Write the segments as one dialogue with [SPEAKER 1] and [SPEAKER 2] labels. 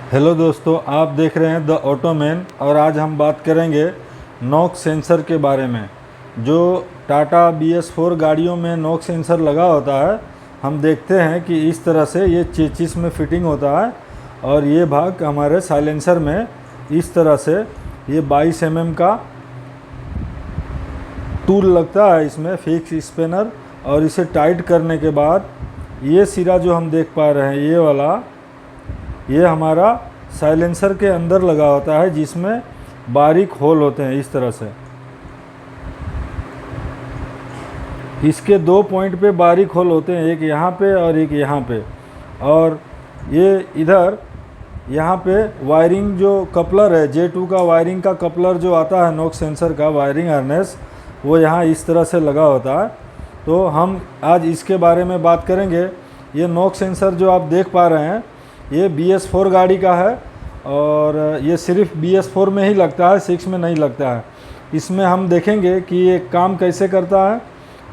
[SPEAKER 1] Hello दोस्तों, आप देख रहे हैं द ऑटोमैन और आज हम बात करेंगे नॉक्स सेंसर के बारे में। जो टाटा BS4 गाड़ियों में नॉक्स सेंसर लगा होता है, हम देखते हैं कि इस तरह से ये चेचिस में फिटिंग होता है और ये भाग हमारे साइलेंसर में इस तरह से ये 22 mm का टूल लगता है, इसमें फिक्स स्पिनर। और इसे टाइट करने के बाद ये सिरा जो हम देख पा रहे हैं, ये वाला, ये हमारा साइलेंसर के अंदर लगा होता है, जिसमें बारीक होल होते हैं इस तरह से। इसके 2 पॉइंट पे बारीक होल होते हैं, एक यहाँ पे और एक यहाँ पे। और ये इधर यहाँ पे वायरिंग जो कपलर है, J2 का वायरिंग का कपलर जो आता है नॉक्स सेंसर का वायरिंग हार्नेस, वो यहाँ इस तरह से लगा होता है। तो हम आज इसके बारे में बात करेंगे। ये नॉक्स सेंसर जो आप देख पा रहे हैं, ये BS4 गाड़ी का है और ये सिर्फ BS4 में ही लगता है, 6 में नहीं लगता है। इसमें हम देखेंगे कि ये काम कैसे करता है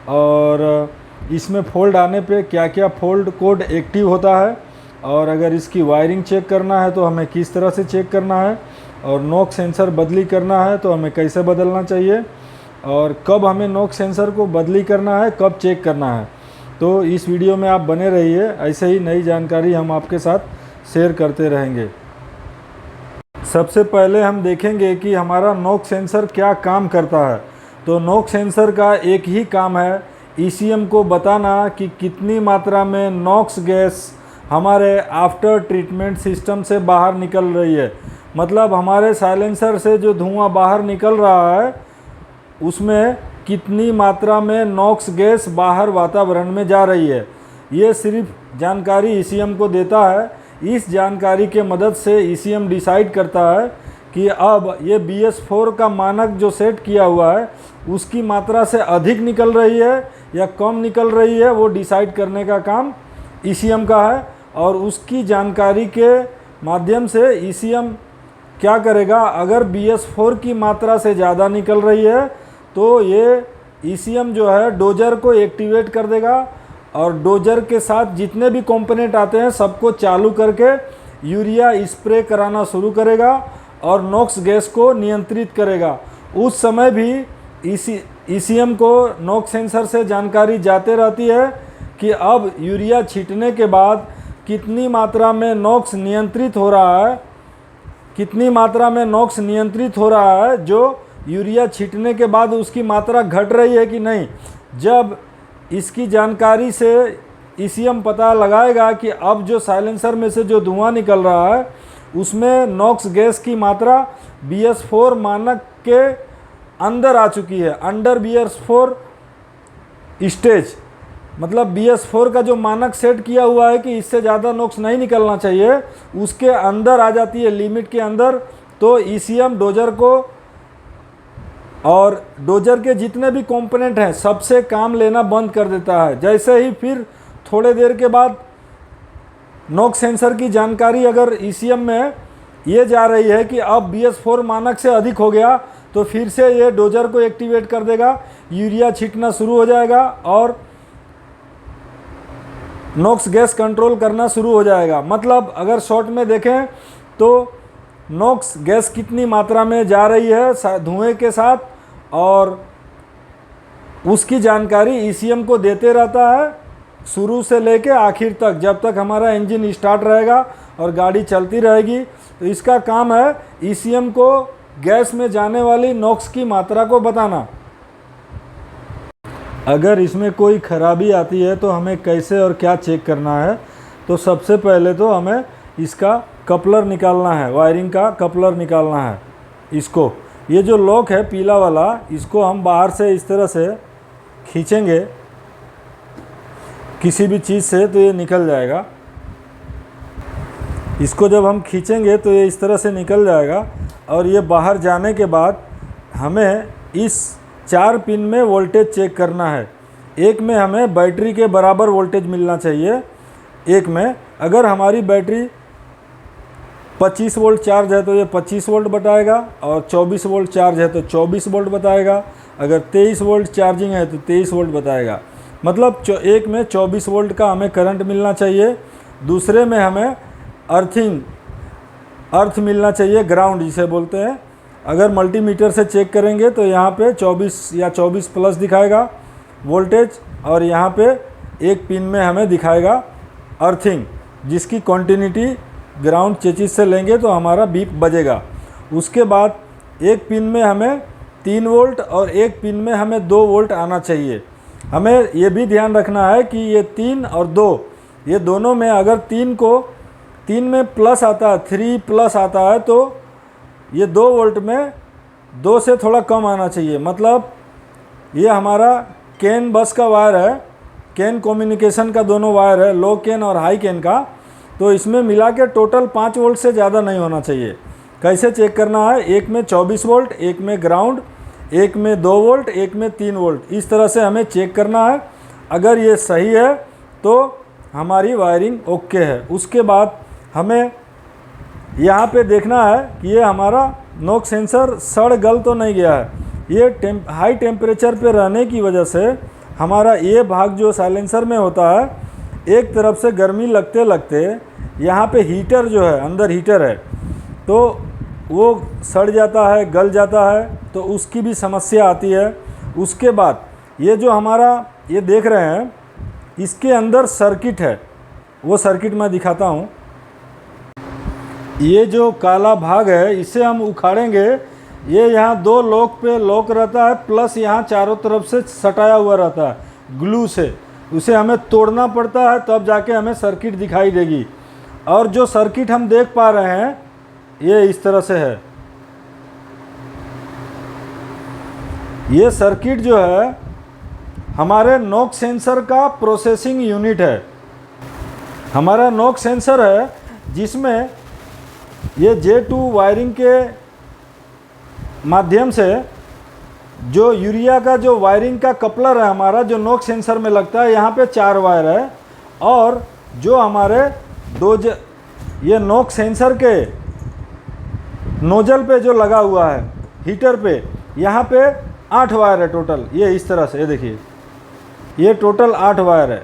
[SPEAKER 1] और इसमें फोल्ड आने पे क्या क्या फोल्ड कोड एक्टिव होता है, और अगर इसकी वायरिंग चेक करना है तो हमें किस तरह से चेक करना है, और नॉक्स सेंसर बदली करना है तो हमें कैसे बदलना चाहिए, और कब हमें नॉक्स सेंसर को बदली करना है, कब चेक करना है। तो इस वीडियो में आप बने रहिए, ऐसे ही नई जानकारी हम आपके साथ शेयर करते रहेंगे। सबसे पहले हम देखेंगे कि हमारा नॉक्स सेंसर क्या काम करता है। तो नॉक्स सेंसर का एक ही काम है, ECM को बताना कि कितनी मात्रा में नॉक्स गैस हमारे आफ्टर ट्रीटमेंट सिस्टम से बाहर निकल रही है। मतलब हमारे साइलेंसर से जो धुआं बाहर निकल रहा है, उसमें कितनी मात्रा में नॉक्स गैस बाहर वातावरण में जा रही है। ये सिर्फ जानकारी ECM को देता है। इस जानकारी के मदद से ECM डिसाइड करता है कि अब ये BS4 का मानक जो सेट किया हुआ है, उसकी मात्रा से अधिक निकल रही है या कम निकल रही है। वो डिसाइड करने का काम ECM का है, और उसकी जानकारी के माध्यम से ECM क्या करेगा, अगर BS4 की मात्रा से ज़्यादा निकल रही है तो ये ECM जो है डोजर को एक्टिवेट कर देगा, और डोजर के साथ जितने भी कंपोनेंट आते हैं सबको चालू करके यूरिया स्प्रे कराना शुरू करेगा और नॉक्स गैस को नियंत्रित करेगा। उस समय भी ECM को नॉक्स सेंसर से जानकारी जाते रहती है कि अब यूरिया छींटने के बाद कितनी मात्रा में नॉक्स नियंत्रित हो रहा है, कितनी मात्रा में नॉक्स नियंत्रित हो रहा है, जो यूरिया छींटने के बाद उसकी मात्रा घट रही है कि नहीं। जब इसकी जानकारी से ECM पता लगाएगा कि अब जो साइलेंसर में से जो धुआं निकल रहा है, उसमें नॉक्स गैस की मात्रा BS4 मानक के अंदर आ चुकी है, अंडर BS4 स्टेज। मतलब BS4 का जो मानक सेट किया हुआ है कि इससे ज़्यादा नॉक्स नहीं निकलना चाहिए, उसके अंदर आ जाती है, लिमिट के अंदर। तो ECM डोजर को और डोजर के जितने भी कंपोनेंट हैं सबसे काम लेना बंद कर देता है। जैसे ही फिर थोड़े देर के बाद नॉक्स सेंसर की जानकारी अगर ECM में ये जा रही है कि अब BS4 मानक से अधिक हो गया, तो फिर से ये डोजर को एक्टिवेट कर देगा, यूरिया छींटना शुरू हो जाएगा और नॉक्स गैस कंट्रोल करना शुरू हो जाएगा। मतलब अगर शॉर्ट में देखें तो नॉक्स गैस कितनी मात्रा में जा रही है धुएं के साथ, और उसकी जानकारी ECM को देते रहता है शुरू से लेके आखिर तक, जब तक हमारा इंजन स्टार्ट रहेगा और गाड़ी चलती रहेगी। तो इसका काम है ECM को गैस में जाने वाली नॉक्स की मात्रा को बताना। अगर इसमें कोई खराबी आती है तो हमें कैसे और क्या चेक करना है। तो सबसे पहले तो हमें इसका कपलर निकालना है, वायरिंग का कपलर निकालना है। इसको, ये जो लॉक है पीला वाला, इसको हम बाहर से इस तरह से खींचेंगे किसी भी चीज़ से तो ये निकल जाएगा। इसको जब हम खींचेंगे तो ये इस तरह से निकल जाएगा, और ये बाहर जाने के बाद हमें इस 4 पिन में वोल्टेज चेक करना है। एक में हमें बैटरी के बराबर वोल्टेज मिलना चाहिए। एक में अगर हमारी बैटरी 25 वोल्ट चार्ज है तो ये 25 वोल्ट बताएगा, और 24 वोल्ट चार्ज है तो 24 वोल्ट बताएगा। अगर 23 वोल्ट चार्जिंग है तो 23 वोल्ट बताएगा। मतलब एक में 24 वोल्ट का हमें करंट मिलना चाहिए, दूसरे में हमें अर्थिंग अर्थ मिलना चाहिए, ग्राउंड जिसे बोलते हैं। अगर मल्टीमीटर से चेक करेंगे तो यहाँ पे 24 या 24 प्लस दिखाएगा वोल्टेज, और यहाँ पे एक पिन में हमें दिखाएगा अर्थिंग, जिसकी कॉन्टिन्यूटी ग्राउंड चेचिस से लेंगे तो हमारा बीप बजेगा। उसके बाद एक पिन में हमें 3 वोल्ट और एक पिन में हमें 2 वोल्ट आना चाहिए। हमें ये भी ध्यान रखना है कि ये 3 और 2, ये दोनों में अगर 3 में प्लस आता है, 3 प्लस आता है, तो ये 2 वोल्ट में 2 से थोड़ा कम आना चाहिए। मतलब ये हमारा कैन बस का वायर है, कैन कम्युनिकेशन का दोनों वायर है, लो कैन और हाई कैन का। तो इसमें मिला के टोटल 5 वोल्ट से ज़्यादा नहीं होना चाहिए। कैसे चेक करना है? एक में 24 वोल्ट, एक में ग्राउंड, एक में 2 वोल्ट, एक में 3 वोल्ट, इस तरह से हमें चेक करना है। अगर ये सही है तो हमारी वायरिंग ओके है। उसके बाद हमें यहाँ पे देखना है कि ये हमारा नॉक सेंसर सड़ गल तो नहीं गया है। ये हाई टेम्परेचर पे रहने की वजह से हमारा ये भाग जो साइलेंसर में होता है, एक तरफ से गर्मी लगते लगते यहाँ पे हीटर जो है, अंदर हीटर है, तो वो सड़ जाता है, गल जाता है, तो उसकी भी समस्या आती है। उसके बाद ये जो हमारा ये देख रहे हैं, इसके अंदर सर्किट है, वो सर्किट मैं दिखाता हूँ। ये जो काला भाग है इसे हम उखाड़ेंगे, ये यहाँ 2 लॉक पे लॉक रहता है, प्लस यहाँ चारों तरफ से सटाया हुआ रहता है ग्लू से। उसे हमें तोड़ना पड़ता है, तब जाके हमें सर्किट दिखाई देगी। और जो सर्किट हम देख पा रहे हैं ये इस तरह से है। ये सर्किट जो है हमारे नॉक सेंसर का प्रोसेसिंग यूनिट है। हमारा नॉक सेंसर है जिसमें ये J2 वायरिंग के माध्यम से जो यूरिया का जो वायरिंग का कपलर है हमारा, जो नॉक सेंसर में लगता है, यहाँ पे 4 वायर है। और जो हमारे ये नॉक सेंसर के नोजल पे जो लगा हुआ है हीटर पे, यहाँ पे 8 वायर है टोटल। ये इस तरह से, ये देखिए, ये टोटल 8 वायर है।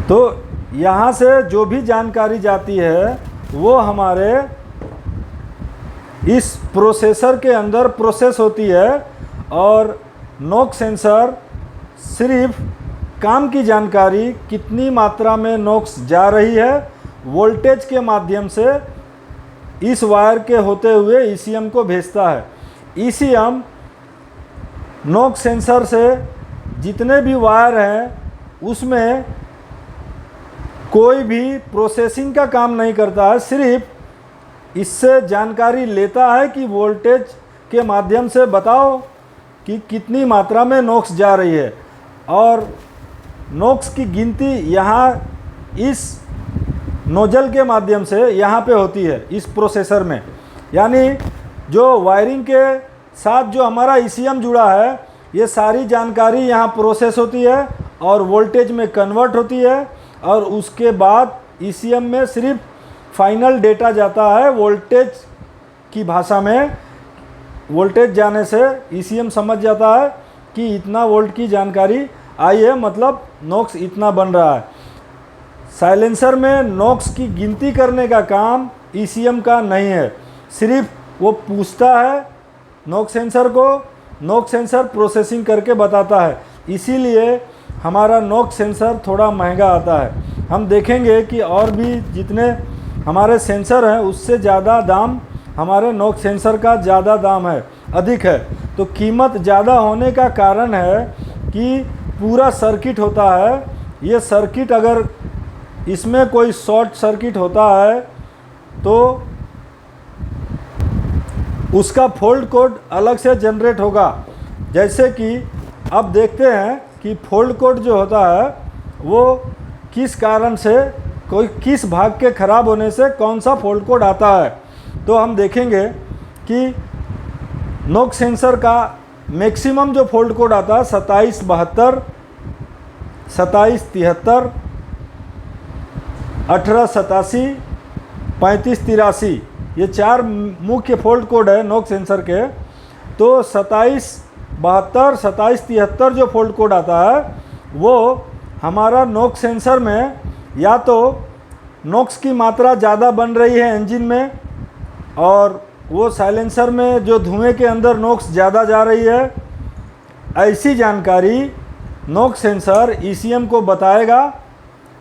[SPEAKER 1] तो यहाँ से जो भी जानकारी जाती है वो हमारे इस प्रोसेसर के अंदर प्रोसेस होती है। और नॉक सेंसर सिर्फ काम की जानकारी, कितनी मात्रा में नॉक्स जा रही है, वोल्टेज के माध्यम से इस वायर के होते हुए ईसीएम को भेजता है। ईसीएम नॉक सेंसर से जितने भी वायर हैं उसमें कोई भी प्रोसेसिंग का काम नहीं करता है, सिर्फ इससे जानकारी लेता है कि वोल्टेज के माध्यम से बताओ कि कितनी मात्रा में नॉक्स जा रही है। और नॉक्स की गिनती यहाँ इस नोजल के माध्यम से यहाँ पे होती है इस प्रोसेसर में। यानी जो वायरिंग के साथ जो हमारा ईसीएम जुड़ा है, ये सारी जानकारी यहाँ प्रोसेस होती है और वोल्टेज में कन्वर्ट होती है। और उसके बाद ईसीएम में सिर्फ फाइनल डेटा जाता है वोल्टेज की भाषा में। वोल्टेज जाने से ईसीएम समझ जाता है कि इतना वोल्ट की जानकारी आई है, मतलब नॉक्स इतना बन रहा है। साइलेंसर में नॉक्स की गिनती करने का काम ईसीएम का नहीं है, सिर्फ वो पूछता है नॉक सेंसर को, नॉक सेंसर प्रोसेसिंग करके बताता है। इसीलिए हमारा नॉक सेंसर थोड़ा महंगा आता है। हम देखेंगे कि और भी जितने हमारे सेंसर हैं उससे ज़्यादा दाम हमारे नॉक सेंसर का ज़्यादा दाम है, अधिक है। तो कीमत ज़्यादा होने का कारण है कि पूरा सर्किट होता है। ये सर्किट अगर इसमें कोई शॉर्ट सर्किट होता है तो उसका फॉल्ट कोड अलग से जनरेट होगा। जैसे कि अब देखते हैं कि फॉल्ट कोड जो होता है वो किस कारण से, कोई किस भाग के ख़राब होने से कौन सा फॉल्ट कोड आता है। तो हम देखेंगे कि नॉक सेंसर का मैक्सिमम जो फॉल्ट कोड आता है 2772, 2773, 1887, 3583, ये 4 मुख्य फॉल्ट कोड है नॉक सेंसर के। तो 2772, 2773 जो फॉल्ट कोड आता है वो हमारा नॉक सेंसर में या तो नॉक्स की मात्रा ज़्यादा बन रही है इंजन में और वो साइलेंसर में जो धुएं के अंदर नॉक्स ज़्यादा जा रही है, ऐसी जानकारी नॉक्स सेंसर ईसीएम को बताएगा।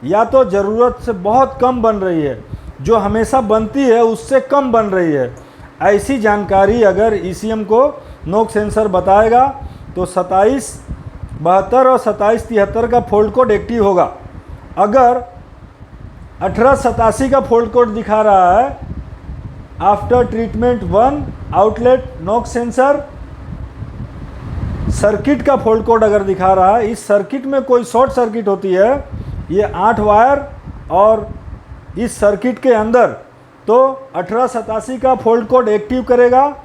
[SPEAKER 1] या तो ज़रूरत से बहुत कम बन रही है, जो हमेशा बनती है उससे कम बन रही है, ऐसी जानकारी अगर ईसीएम को नॉक्स सेंसर बताएगा तो 2772 और 2773 का फॉल्ट कोड एक्टिव होगा। अगर 1887 का फॉल्ट कोड दिखा रहा है after treatment 1 outlet NOx sensor, circuit का फॉल्ट कोड अगर दिखा रहा है, इस सर्किट में कोई शॉर्ट सर्किट होती है, ये 8 वायर और इस सर्किट के अंदर, तो 1887 का फॉल्ट कोड एक्टिव करेगा।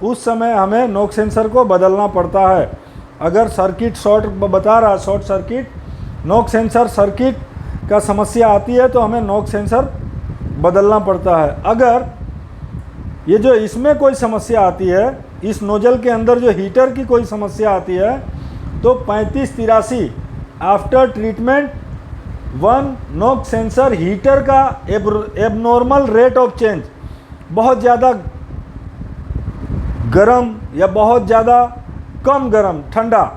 [SPEAKER 1] उस समय हमें नॉक्स सेंसर को बदलना पड़ता है। अगर सर्किट शॉर्ट बता रहा, short circuit NOx sensor circuit का समस्या आती है तो हमें नॉक्स सेंसर बदलना पड़ता है। अगर ये जो इसमें कोई समस्या आती है, इस नोजल के अंदर जो हीटर की कोई समस्या आती है, तो 3583 after treatment 1 NOx sensor heater का एबनॉर्मल रेट ऑफ चेंज, बहुत ज़्यादा गरम या बहुत ज़्यादा कम गरम ठंडा,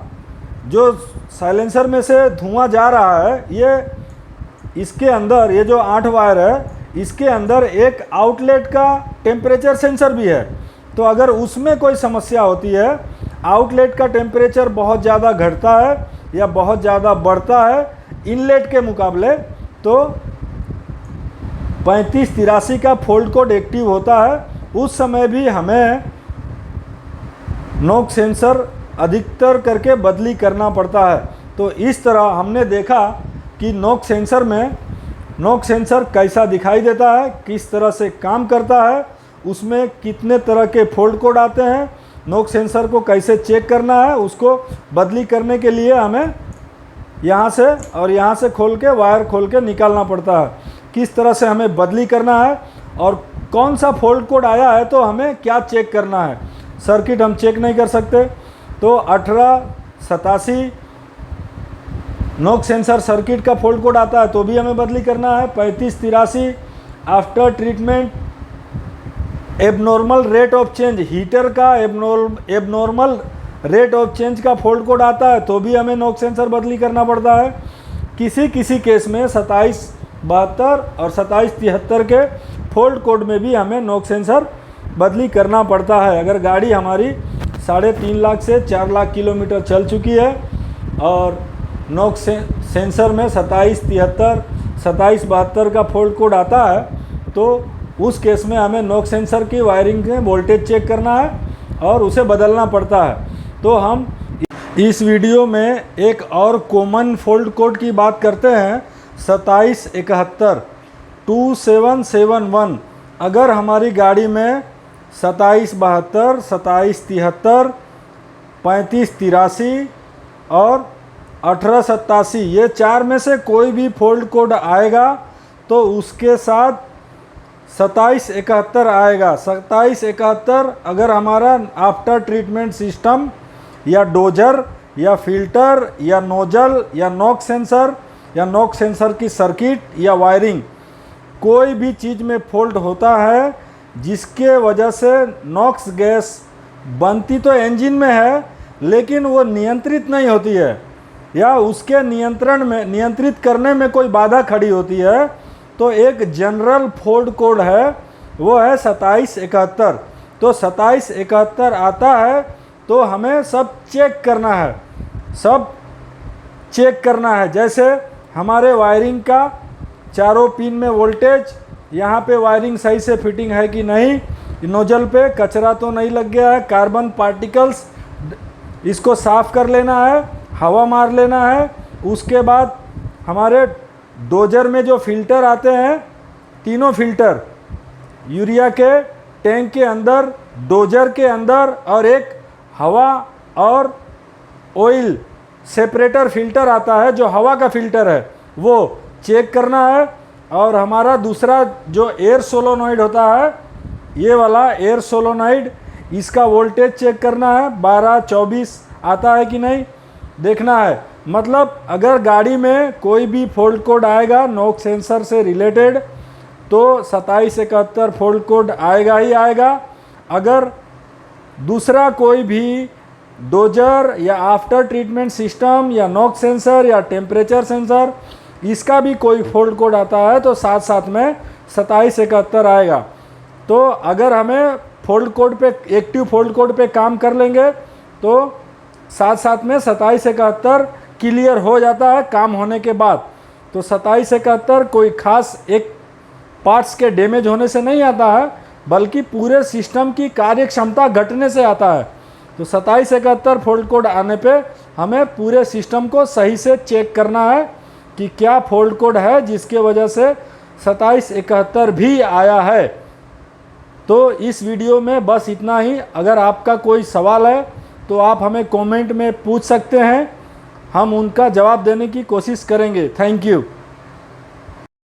[SPEAKER 1] जो साइलेंसर में से धुआं जा रहा है, ये इसके अंदर ये जो 8 वायर है, इसके अंदर एक आउटलेट का टेम्परेचर सेंसर भी है। तो अगर उसमें कोई समस्या होती है, आउटलेट का टेम्परेचर बहुत ज़्यादा घटता है या बहुत ज़्यादा बढ़ता है इनलेट के मुकाबले, तो 3583 का फॉल्ट कोड एक्टिव होता है। उस समय भी हमें नॉक्स सेंसर अधिकतर करके बदली करना पड़ता है। तो इस तरह हमने देखा कि नॉक्स सेंसर में नॉक्स सेंसर कैसा दिखाई देता है, किस तरह से काम करता है, उसमें कितने तरह के फॉल्ट कोड आते हैं, नॉक्स सेंसर को कैसे चेक करना है, उसको बदली करने के लिए हमें यहाँ से और यहाँ से खोल के वायर खोल के निकालना पड़ता है, किस तरह से हमें बदली करना है और कौन सा फॉल्ट कोड आया है तो हमें क्या चेक करना है। सर्किट हम चेक नहीं कर सकते, तो 1887 नॉक्स सेंसर सर्किट का फॉल्ट कोड आता है तो भी हमें बदली करना है। 3583 after treatment abnormal rate of change, heater का एबनॉर्मल रेट ऑफ चेंज का फॉल्ट कोड आता है तो भी हमें नॉक्स सेंसर बदली करना पड़ता है। किसी किसी केस में 2772 और 2773 के फॉल्ट कोड में भी हमें नॉक्स सेंसर बदली करना पड़ता है। अगर गाड़ी हमारी 3.5 लाख से 4 लाख किलोमीटर चल चुकी है और नॉक्स सेंसर में 2773 2772 का फॉल्ट कोड आता है, तो उस केस में हमें नॉक्स सेंसर की वायरिंग में वोल्टेज चेक करना है और उसे बदलना पड़ता है। तो हम इस वीडियो में एक और कॉमन फॉल्ट कोड की बात करते हैं, 2771 2771। अगर हमारी गाड़ी में 2772 2773 3583 और 1887 ये 4 में से कोई भी फॉल्ट कोड आएगा तो उसके साथ 2771 आएगा। 2771 अगर हमारा आफ्टर ट्रीटमेंट सिस्टम या डोजर या फिल्टर या नोजल या नॉक्स सेंसर की सर्किट या वायरिंग कोई भी चीज़ में फॉल्ट होता है जिसके वजह से नॉक्स गैस बनती तो इंजन में है लेकिन वो नियंत्रित नहीं होती है या उसके नियंत्रित करने में कोई बाधा खड़ी होती है, तो एक जनरल फॉल्ट कोड है, वो है 2771। तो 2771 आता है तो हमें सब चेक करना है। जैसे हमारे वायरिंग का चारों पिन में वोल्टेज, यहाँ पे वायरिंग सही से फिटिंग है कि नहीं, नोजल पे कचरा तो नहीं लग गया है, कार्बन पार्टिकल्स इसको साफ़ कर लेना है, हवा मार लेना है। उसके बाद हमारे डोजर में जो फिल्टर आते हैं, तीनों फिल्टर यूरिया के टैंक के अंदर, डोजर के अंदर और एक हवा और ऑयल सेपरेटर फिल्टर आता है जो हवा का फिल्टर है, वो चेक करना है। और हमारा दूसरा जो एयर सोलोनॉइड होता है, ये वाला एयर सोलोनॉइड, इसका वोल्टेज चेक करना है, 12-24 आता है कि नहीं देखना है। मतलब अगर गाड़ी में कोई भी फॉल्ट कोड आएगा नॉक्स सेंसर से रिलेटेड तो 2771 फॉल्ट कोड आएगा ही आएगा। अगर दूसरा कोई भी डोजर या आफ्टर ट्रीटमेंट सिस्टम या नॉक सेंसर या टेम्परेचर सेंसर इसका भी कोई फॉल्ट कोड आता है तो साथ साथ में 2771 आएगा। तो अगर हमें फॉल्ट कोड पे, एक्टिव फॉल्ट कोड पे काम कर लेंगे तो साथ साथ में 2771 क्लियर हो जाता है काम होने के बाद। तो 2771 कोई खास एक पार्ट्स के डैमेज होने से नहीं आता है, बल्कि पूरे सिस्टम की कार्य क्षमता घटने से आता है। तो 2771 फॉल्ट कोड आने पे हमें पूरे सिस्टम को सही से चेक करना है कि क्या फॉल्ट कोड है जिसके वजह से 2771 भी आया है। तो इस वीडियो में बस इतना ही। अगर आपका कोई सवाल है तो आप हमें कमेंट में पूछ सकते हैं, हम उनका जवाब देने की कोशिश करेंगे। Thank you.